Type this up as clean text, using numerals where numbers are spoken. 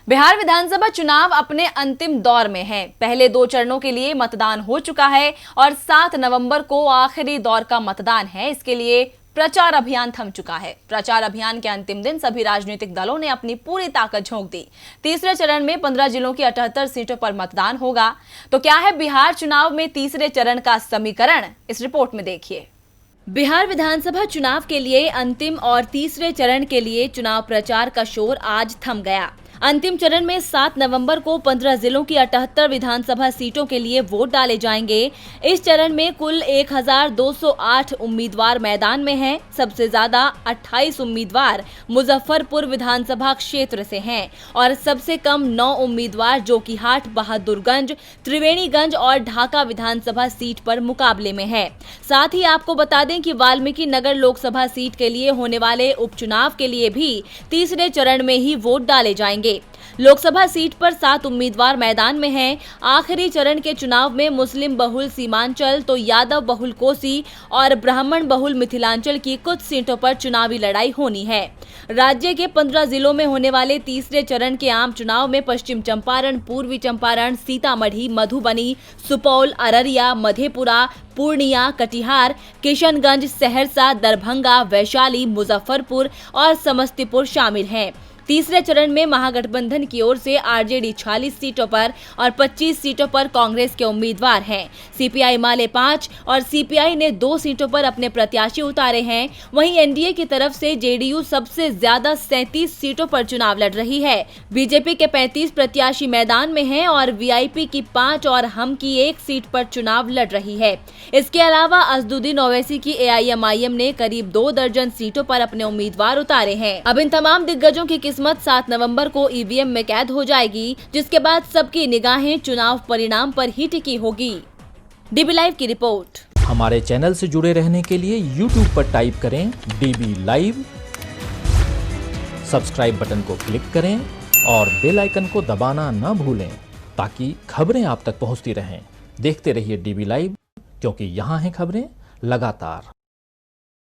बिहार विधानसभा चुनाव अपने अंतिम दौर में है। पहले 2 चरणों के लिए मतदान हो चुका है और 7 नवंबर को आखिरी दौर का मतदान है। इसके लिए प्रचार अभियान थम चुका है। प्रचार अभियान के अंतिम दिन सभी राजनीतिक दलों ने अपनी पूरी ताकत झोंक दी। तीसरे चरण में 15 जिलों की 78 सीटों पर मतदान होगा। तो क्या है बिहार चुनाव में तीसरे चरण का समीकरण, इस रिपोर्ट में देखिए। बिहार विधानसभा चुनाव के लिए अंतिम और तीसरे चरण के लिए चुनाव प्रचार का शोर आज थम गया। अंतिम चरण में 7 नवंबर को 15 जिलों की 78 विधानसभा सीटों के लिए वोट डाले जाएंगे। इस चरण में कुल 1208 उम्मीदवार मैदान में हैं। सबसे ज्यादा 28 उम्मीदवार मुजफ्फरपुर विधानसभा क्षेत्र से हैं और सबसे कम 9 उम्मीदवार जोकीहाट, बहादुरगंज, त्रिवेणीगंज और ढाका विधानसभा सीट पर मुकाबले में है। साथ ही आपको बता दें कि वाल्मीकि नगर लोकसभा सीट के लिए होने वाले उपचुनाव के लिए भी तीसरे चरण में ही वोट डाले जाएंगे। लोकसभा सीट पर 7 उम्मीदवार मैदान में हैं। आखिरी चरण के चुनाव में मुस्लिम बहुल सीमांचल तो यादव बहुल कोसी और ब्राह्मण बहुल मिथिलांचल की कुछ सीटों पर चुनावी लड़ाई होनी है। राज्य के 15 जिलों में होने वाले तीसरे चरण के आम चुनाव में पश्चिम चंपारण, पूर्वी चंपारण, सीतामढ़ी, मधुबनी, सुपौल, अररिया, मधेपुरा, पूर्णिया, कटिहार, किशनगंज, सहरसा, दरभंगा, वैशाली, मुजफ्फरपुर और समस्तीपुर शामिल हैं। तीसरे चरण में महागठबंधन की ओर से आरजेडी 46 सीटों पर और 25 सीटों पर कांग्रेस के उम्मीदवार हैं। सीपीआई माले 5 और सीपीआई ने 2 सीटों पर अपने प्रत्याशी उतारे हैं। वहीं एनडीए की तरफ से जेडीयू सबसे ज्यादा 37 सीटों पर चुनाव लड़ रही है। बीजेपी के 35 प्रत्याशी मैदान में हैं और वीआईपी की 5 और हम की 1 सीट पर चुनाव लड़ रही है। इसके अलावा असदुद्दीन ओवैसी की एआईएमआईएम ने करीब 2 दर्जन सीटों पर अपने उम्मीदवार उतारे हैं। अब इन तमाम दिग्गजों की किस्मत 7 नवंबर को ईवीएम में कैद हो जाएगी, जिसके बाद सबकी निगाहें चुनाव परिणाम पर ही टिकी होगी। डीबी लाइव की रिपोर्ट। हमारे चैनल से जुड़े रहने के लिए YouTube पर टाइप करें डीबी लाइव, सब्सक्राइब बटन को क्लिक करें और बेल आइकन को दबाना न भूलें ताकि खबरें आप तक पहुंचती रहें। देखते रहिए डीबी लाइव, क्योंकि यहाँ हैं खबरें लगातार।